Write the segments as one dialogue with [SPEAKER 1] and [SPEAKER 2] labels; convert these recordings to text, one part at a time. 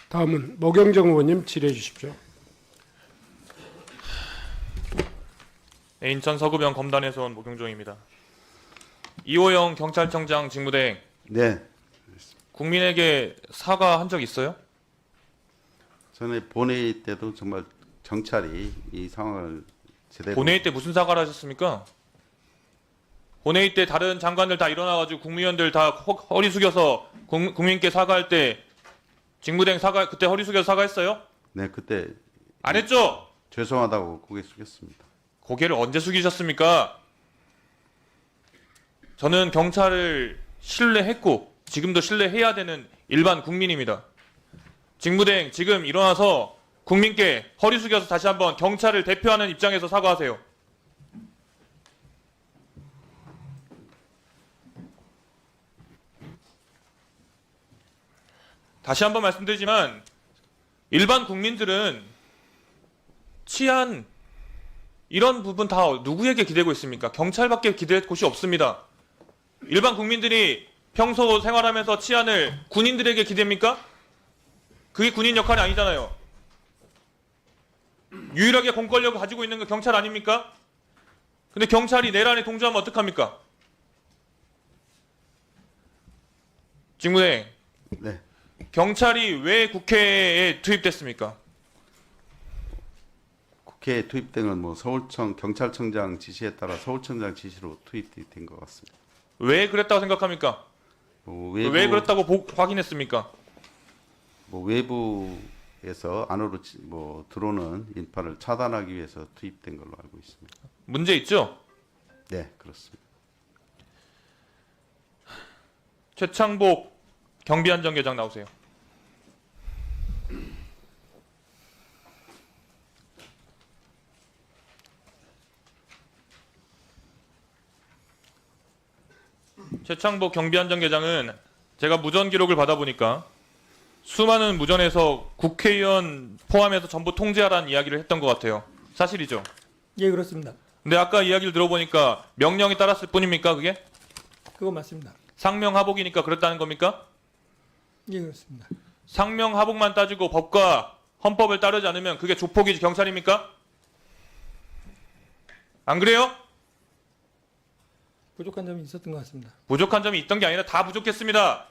[SPEAKER 1] 다음은 모경정 의원님 질의해 주십시오.
[SPEAKER 2] 네, 인천 서구병 검단에서 온 모경종입니다. 이호영 경찰청장 직무대행
[SPEAKER 3] 네,
[SPEAKER 2] 국민에게 사과한 적 있어요?
[SPEAKER 3] 전에 본회의 때도 정말 경찰이 이 상황을 제대로
[SPEAKER 2] 본회의 때 무슨 사과를 하셨습니까? 본회의 때 다른 장관들 다 일어나가지고 국무위원들 다 허리 숙여서 국민께 사과할 때 직무대행 사과 그때 허리 숙여서 사과했어요?
[SPEAKER 3] 네 그때
[SPEAKER 2] 안 했죠?
[SPEAKER 3] 죄송하다고 고개 숙였습니다.
[SPEAKER 2] 고개를 언제 숙이셨습니까? 저는 경찰을 신뢰했고 지금도 신뢰해야 되는 일반 국민입니다. 직무대행 지금 일어나서 국민께 허리 숙여서 다시 한번 경찰을 대표하는 입장에서 사과하세요. 다시 한번 말씀드리지만 일반 국민들은 치안 이런 부분 다 누구에게 기대고 있습니까? 경찰밖에 기댈 곳이 없습니다. 일반 국민들이 평소 생활하면서 치안을 군인들에게 기대입니까? 그게 군인 역할이 아니잖아요. 유일하게 공권력을 가지고 있는 건 경찰 아닙니까? 근데 경찰이 내란에 동조하면 어떡합니까? 직무대행,
[SPEAKER 3] 네,
[SPEAKER 2] 경찰이 왜 국회에 투입됐습니까?
[SPEAKER 3] 국회에 투입된 건 뭐 서울청 경찰청장 지시에 따라 서울청장 지시로 투입된 것 같습니다.
[SPEAKER 2] 왜 그랬다고 생각합니까?
[SPEAKER 3] 뭐
[SPEAKER 2] 왜 그랬다고 확인했습니까?
[SPEAKER 3] 뭐 외부에서 안으로 뭐 들어오는 인파를 차단하기 위해서 투입된 걸로 알고 있습니다.
[SPEAKER 2] 문제 있죠?
[SPEAKER 3] 네, 그렇습니다.
[SPEAKER 2] 최창복 경비안전계장 나오세요. 최창복 경비안전계장은 제가 무전 기록을 받아보니까 수많은 무전에서 국회의원 포함해서 전부 통제하라는 이야기를 했던 것 같아요. 사실이죠?
[SPEAKER 1] 예, 그렇습니다.
[SPEAKER 2] 근데 아까 이야기를 들어보니까 명령이 따랐을 뿐입니까 그게?
[SPEAKER 1] 그거 맞습니다.
[SPEAKER 2] 상명하복이니까 그랬다는 겁니까?
[SPEAKER 1] 예, 그렇습니다.
[SPEAKER 2] 상명하복만 따지고 법과 헌법을 따르지 않으면 그게 조폭이지 경찰입니까? 안 그래요?
[SPEAKER 1] 부족한 점이 있었던 것 같습니다.
[SPEAKER 2] 부족한 점이 있던 게 아니라 다 부족했습니다.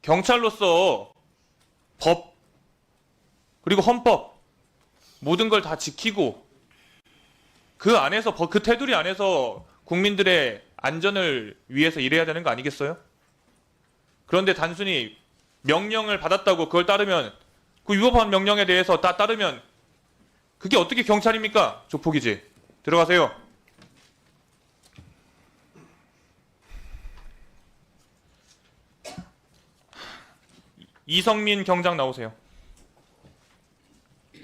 [SPEAKER 2] 경찰로서 법 그리고 헌법 모든 걸 다 지키고 그 안에서 그 테두리 안에서 국민들의 안전을 위해서 일해야 되는 거 아니겠어요? 그런데 단순히 명령을 받았다고 그걸 따르면 그 위법한 명령에 대해서 다 따르면 그게 어떻게 경찰입니까? 조폭이지. 들어가세요. 이성민 경장 나오세요.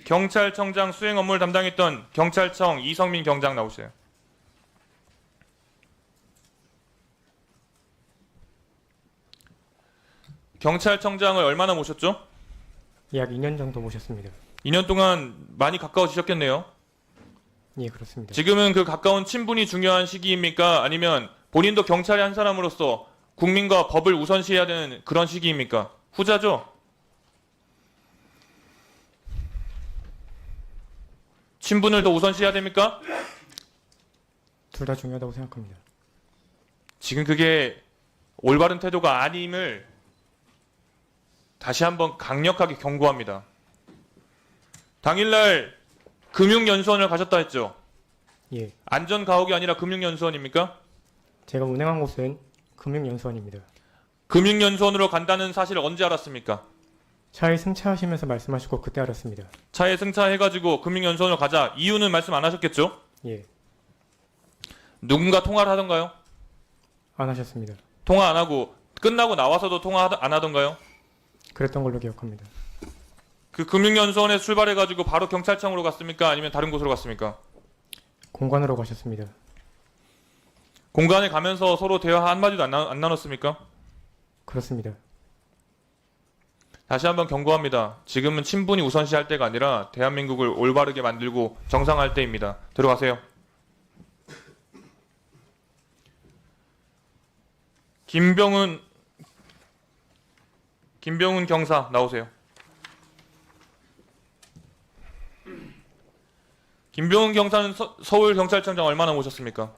[SPEAKER 2] 경찰청장 수행 업무를 담당했던 경찰청 이성민 경장 나오세요. 경찰청장을 얼마나 모셨죠?
[SPEAKER 4] 약 2년 정도 모셨습니다.
[SPEAKER 2] 2년 동안 많이 가까워지셨겠네요.
[SPEAKER 4] 예, 그렇습니다.
[SPEAKER 2] 지금은 그 가까운 친분이 중요한 시기입니까? 아니면 본인도 경찰의 한 사람으로서 국민과 법을 우선시해야 되는 그런 시기입니까? 후자죠? 친분을 더 우선시해야 됩니까?
[SPEAKER 4] 둘 다 중요하다고 생각합니다.
[SPEAKER 2] 지금 그게 올바른 태도가 아님을 다시 한번 강력하게 경고합니다. 당일날 금융연수원을 가셨다 했죠?
[SPEAKER 4] 예,
[SPEAKER 2] 안전가옥이 아니라 금융연수원입니까?
[SPEAKER 4] 제가 운행한 곳은 금융연수원입니다.
[SPEAKER 2] 금융연수원으로 간다는 사실을 언제 알았습니까?
[SPEAKER 4] 차에 승차하시면서 말씀하시고 그때 알았습니다.
[SPEAKER 2] 차에 승차해가지고 금융연수원으로 가자. 이유는 말씀 안 하셨겠죠?
[SPEAKER 4] 예,
[SPEAKER 2] 누군가 통화를 하던가요?
[SPEAKER 4] 안 하셨습니다.
[SPEAKER 2] 통화 안 하고 끝나고 나와서도 통화 안 하던가요?
[SPEAKER 4] 그랬던 걸로 기억합니다.
[SPEAKER 2] 그 금융연수원에서 출발해가지고 바로 경찰청으로 갔습니까? 아니면 다른 곳으로 갔습니까?
[SPEAKER 4] 공관으로 가셨습니다.
[SPEAKER 2] 공간에 가면서 서로 대화 한마디도 안 나눴습니까?
[SPEAKER 4] 그렇습니다.
[SPEAKER 2] 다시 한번 경고합니다. 지금은 친분이 우선시할 때가 아니라 대한민국을 올바르게 만들고 정상화할 때입니다. 들어가세요. 김병훈 김병훈 경사 나오세요. 김병훈 경사는 서울경찰청장 얼마나 모셨습니까?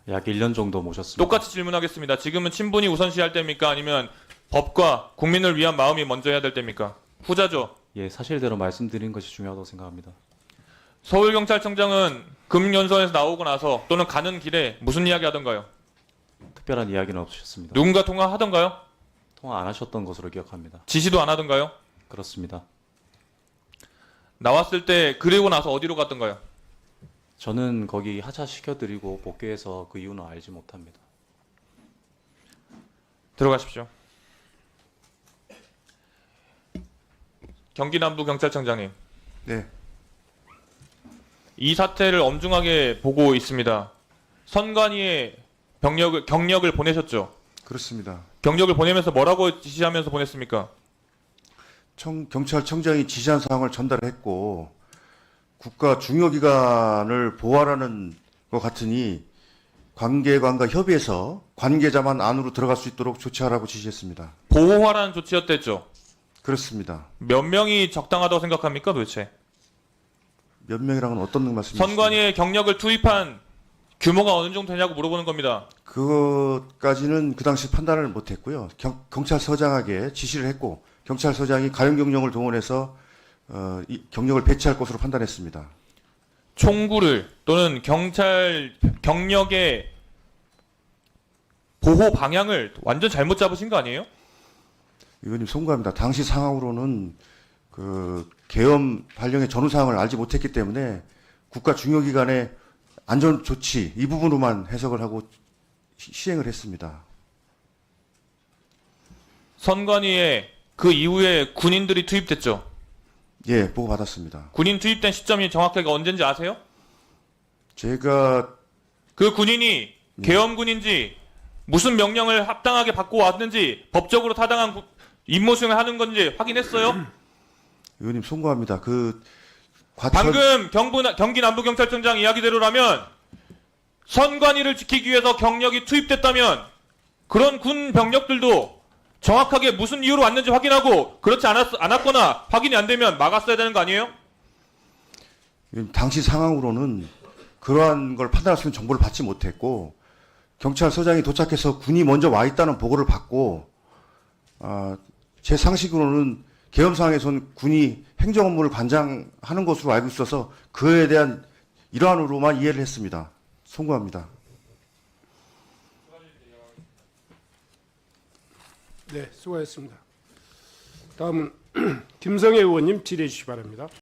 [SPEAKER 5] 약 1년 정도 모셨습니다.
[SPEAKER 2] 똑같이 질문하겠습니다. 지금은 친분이 우선시할 때입니까? 아니면 법과 국민을 위한 마음이 먼저 해야 될 때입니까? 후자죠.
[SPEAKER 5] 예, 사실대로 말씀드린 것이 중요하다고 생각합니다.
[SPEAKER 2] 서울경찰청장은 금연수원에서 나오고 나서 또는 가는 길에 무슨 이야기 하던가요?
[SPEAKER 5] 특별한 이야기는 없으셨습니다.
[SPEAKER 2] 누군가 통화하던가요?
[SPEAKER 5] 통화 안 하셨던 것으로 기억합니다.
[SPEAKER 2] 지시도 안 하던가요?
[SPEAKER 5] 그렇습니다.
[SPEAKER 2] 나왔을 때 그리고 나서 어디로 갔던가요?
[SPEAKER 5] 저는 거기 하차시켜드리고 복귀해서 그 이유는 알지 못합니다.
[SPEAKER 2] 들어가십시오. 경기남부경찰청장님.
[SPEAKER 6] 네,
[SPEAKER 2] 이 사태를 엄중하게 보고 있습니다. 선관위에 경력을 보내셨죠?
[SPEAKER 6] 그렇습니다.
[SPEAKER 2] 경력을 보내면서 뭐라고 지시하면서 보냈습니까?
[SPEAKER 6] 경찰청장이 지시한 사항을 전달했고 국가 중요기관을 보호하라는 것 같으니 관계관과 협의해서 관계자만 안으로 들어갈 수 있도록 조치하라고 지시했습니다.
[SPEAKER 2] 보호하라는 조치였댔죠?
[SPEAKER 6] 그렇습니다.
[SPEAKER 2] 몇 명이 적당하다고 생각합니까 도대체?
[SPEAKER 6] 몇 명이랑은 어떤 말씀이시죠?
[SPEAKER 2] 선관위에 경력을 투입한 규모가 어느 정도 되냐고 물어보는 겁니다.
[SPEAKER 6] 그것까지는 그 당시 판단을 못했고요. 경찰서장에게 지시를 했고 경찰서장이 가용경력을 동원해서 이 경력을 배치할 것으로 판단했습니다.
[SPEAKER 2] 총구를 또는 경찰 경력의 보호 방향을 완전 잘못 잡으신 거 아니에요?
[SPEAKER 6] 의원님 송구합니다. 당시 상황으로는 그 계엄 발령의 전후 사항을 알지 못했기 때문에 국가 중요기관의 안전 조치 이 부분으로만 해석을 하고 시행을 했습니다.
[SPEAKER 2] 선관위에 그 이후에 군인들이 투입됐죠?
[SPEAKER 6] 예, 보고 받았습니다.
[SPEAKER 2] 군인 투입된 시점이 정확하게 언젠지 아세요?
[SPEAKER 6] 제가
[SPEAKER 2] 그 군인이 계엄군인지 무슨 명령을 합당하게 받고 왔는지 법적으로 타당한 임무 수행을 하는 건지 확인했어요?
[SPEAKER 6] 의원님 송구합니다. 그
[SPEAKER 2] 방금 경기 남부경찰청장 이야기대로라면 선관위를 지키기 위해서 경력이 투입됐다면 그런 군 병력들도 정확하게 무슨 이유로 왔는지 확인하고 그렇지 않았거나 확인이 안 되면 막았어야 되는 거 아니에요?
[SPEAKER 6] 당시 상황으로는 그러한 걸 판단할 수 있는 정보를 받지 못했고 경찰서장이 도착해서 군이 먼저 와 있다는 보고를 받고 제 상식으로는 계엄 상황에서는 군이 행정 업무를 관장하는 것으로 알고 있어서 그에 대한 일환으로만 이해를 했습니다. 송구합니다.
[SPEAKER 7] 네, 수고하셨습니다. 다음은 김성애 의원님 질의해 주시기 바랍니다.